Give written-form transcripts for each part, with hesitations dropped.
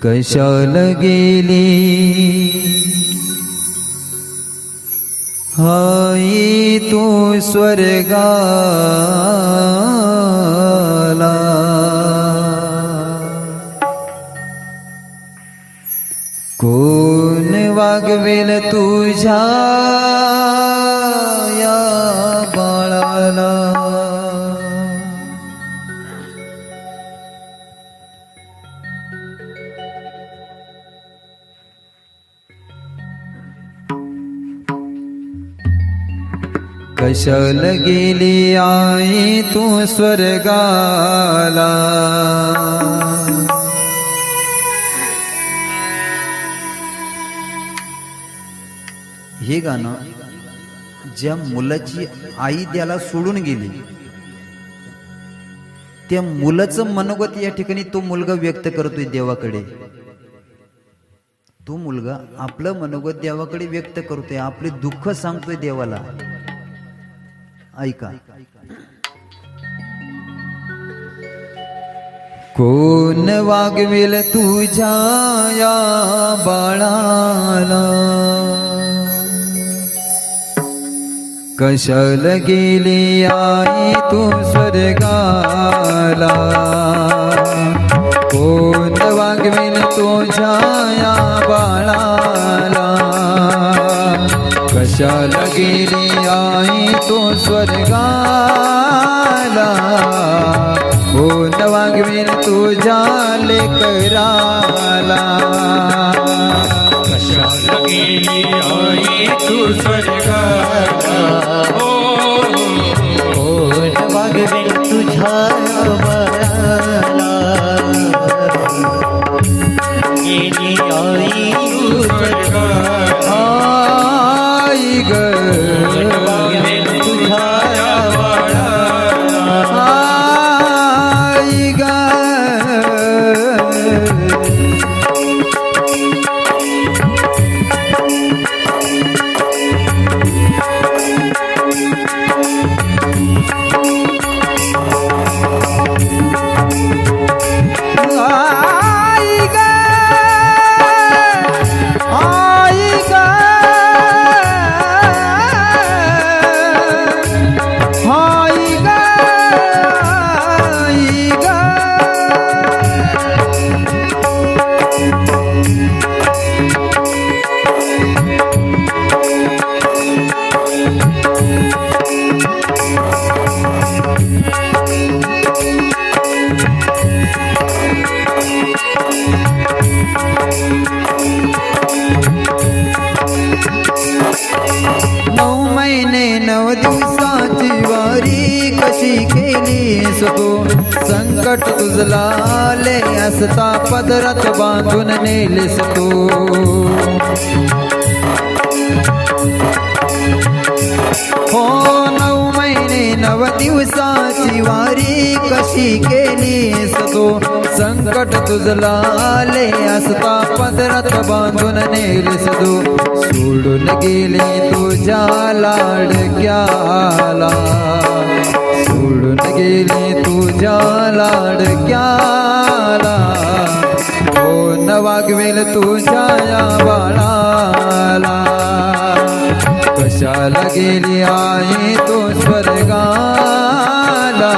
कशाला गेली हाई तू स्वर्गाला, कोण वागवेल तुझ्या या बाळाला। कशाला गेली आई तू स्वर्गाला, हे गाणं ज्या मुलाची आई त्याला सोडून गेली त्या मुलाचं मनोगत या ठिकाणी तो मुलगा व्यक्त करतोय देवाकडे। तो मुलगा आपलं मनोगत देवाकडे व्यक्त करतोय, आपले दुःख सांगतोय देवाला। ऐका, कोण वागवेल तुझ्या या बाळाला, कशाला गेली आई तू स्वर्गाला, कोण वागवेल तुझ्या या बाळाला, कशाला गेली आई तू स्वर्गाला, कोण वागवेल तुझ्या लेकराला, कशाला गेली आई तू स्वर्गाला, कोण वागवेल तुझ्या बाळाला, गेली आई तू स्वर्गाला, आई ग कोण वागवेल तुझ्या बाळाला, आई ग दिवसाची वारी कशी केलीस तू, संकट तुझला आले असता पदरात बांधून नेलीस तू, हो 9 महिने 9 दिवसाची वारी कशी केलीस तू, संकट तुझला आले असता पदरात बांधून नेलीस तू, सोडून गेली तुझ्या लाडक्याला, सोडून गेली तुझ्या लाडक्याला, कोण वागवेल तुझ्या या बाळाला, कशाला गेली आई तू स्वर्गाला,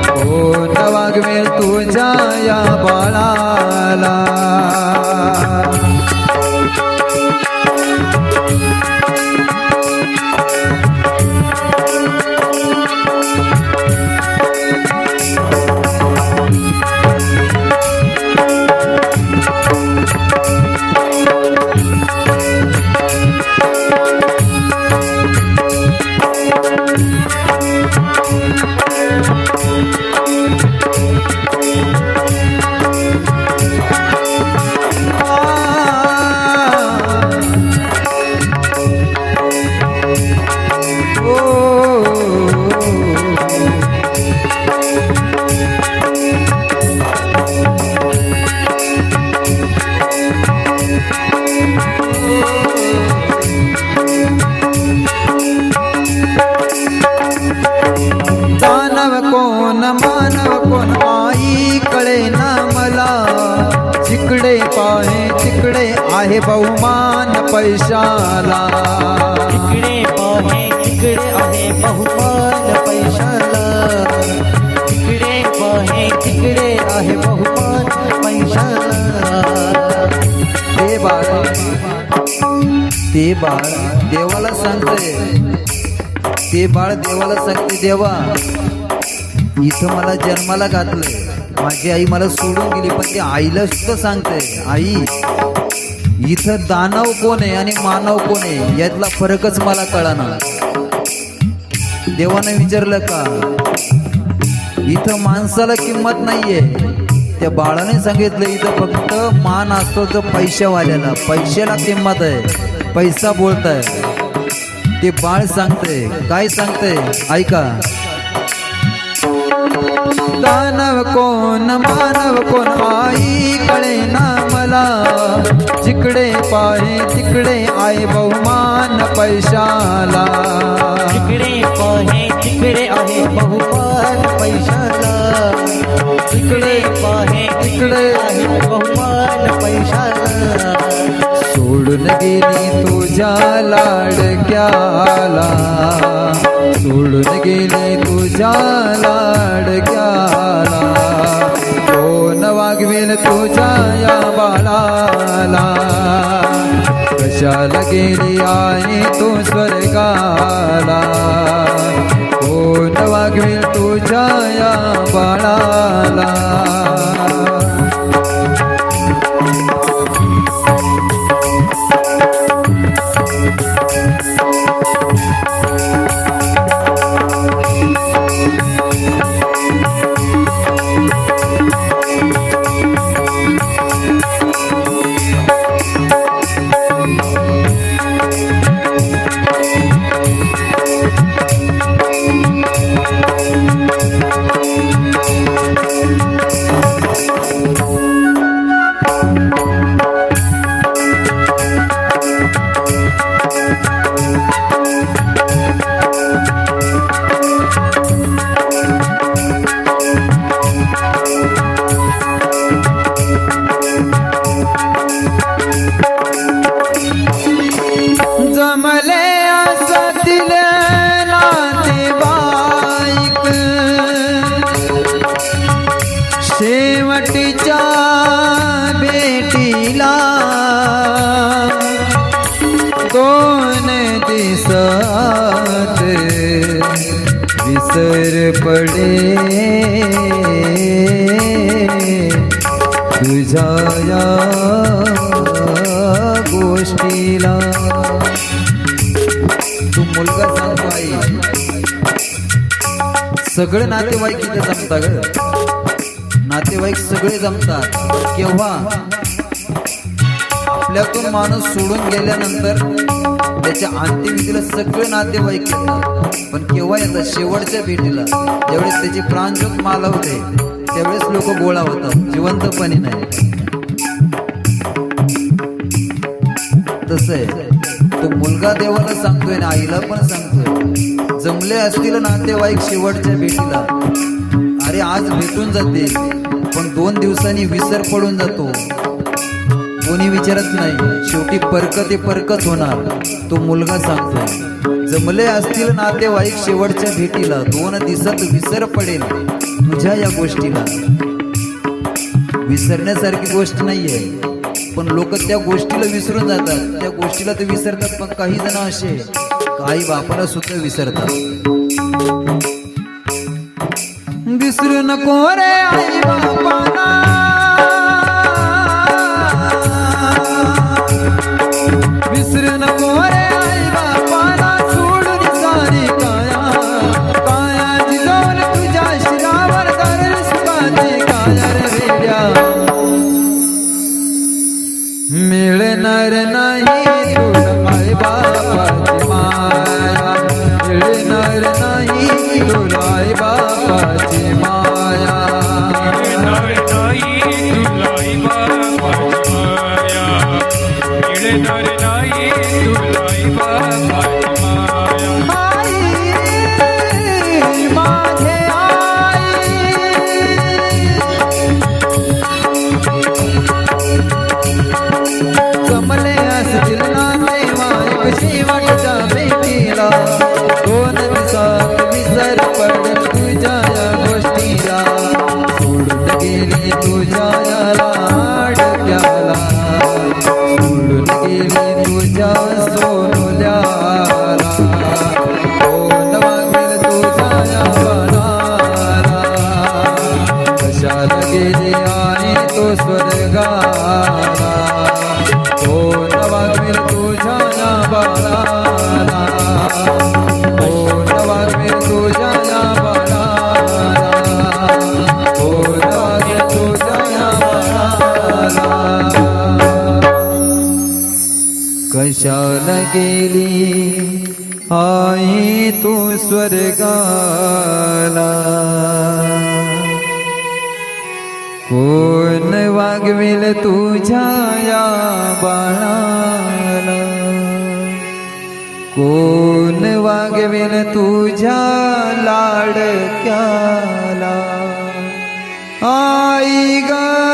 कोण वागवेल तुझ्या या बाळाला। जिकडे पाहे तिकडे आहे बहुमान पैशाला. तिकडे पाहे तिकडे आहे बहुमान पैशाला. तिकडे पाहे तिकडे आहे बहुमान पैशाला. ते बाळ देवाला सांगते, ते बाळ देवाला सांगते, देवा इथं मला जन्माला घातलंय, माझी आई मला सोडून गेली, पण ते आईला सुद्धा सांगते, आई इथं दानव कोण आहे आणि मानव कोण आहे यातला फरकच मला कळना. देवानं विचारलं का इथं माणसाला किंमत नाहीये. त्या बाळाने सांगितलं इथं फक्त मान असतो तर पैशावाल्याला, पैशाला किंमत आहे, पैसा बोलताय. ते बाळ सांगते, काय सांगते ऐका. दानव कोण मानव कोण आई कळे ना मला, जिकडे पाहे तिकडे आहे बहुमान पैशाला. तिकडे पाहे तिकडे आहे बहुमान पैशाला. तिकडे पाहे तिकडे आहे बहुमान पैशाला. सोडून गेली तुझ्या लाडक्याला, सोडून गेली तुझ्या लाडक्याला, कोण वागवेल तुझ्या या बाळाला. कशाला गेली आहे तू स्वर्गाला, कोण वागवेल तुझ्या या बाळाला. जमले असतील नातेवाईक, शेवटच्या भेटीला दोन दिवसात विसर पडे तुझ्या या गोष्टीला. तू मुलगा सांगतो आई, सगळे नातेवाईक इथे जमतात ग, नातेवाईक सगळे जमतात. केव्हा आपल्यातून माणूस सोडून गेल्यानंतर त्याच्या अंत्यविधीला सगळे नातेवाईक येतात. पण केव्हा येतात? शेवटच्या भेटीला, ज्यावेळेस त्याची प्राणज्योत मालवते त्यावेळेस लोक गोळा होतात, जिवंतपणे नाही. तसं आहे, तो मुलगा देवाला सांगतोय ना आईला पण सांगतोय, जमले असतील नातेवाईक शेवटच्या भेटीला, अरे आज भेटून जाते पण 2 दिवसांनी विसर पडून जातो, कोणी विचारत नाही, शेवटी परक ते परकच होणार. तो मुलगा सांगतोय, जमले असतील नातेवाईक शेवटच्या भेटीला, 2 दिवसात विसर पडेल तुझ्या या गोष्टीला. विसरण्यासारखी गोष्ट नाहीये, पण लोक त्या गोष्टीला विसरून जातात, त्या गोष्टीला ते विसरतात. पण काही जण असे काही बापाला सुद्धा विसरतात. विसरू नको रे आई बापाला, विसरू नको रे आई बापाला, सोडून सारी काया काया जिजवल तुझ्या शिरावर दर सुखाची काया रे वेड्या. मिळणार नाही तुला आई बापाची माया, मिळणार नाही तुला आई बापाची माया. मिळणार नाही तुला आई बापाची माया, मिळणार नाही तुला आई बापाची माया. आई माझे आई लाडक्याला सोडून गेली तुझ्या सोनुल्याला कोण वागेल तुझ्या या बाळाला कशाला गेली आणि तो स्वर्गाला कोण वागेल तुझ्या या बाळाला कोण वागेल तुझ्या या बाळाला कोण वागेल तुझ्या या बाळाला कशाला गेली आई तू स्वर्गाला कोण वागविल तुझ्या या बाळाला कोण वागविल तुझ्या लाडक्याला आई गा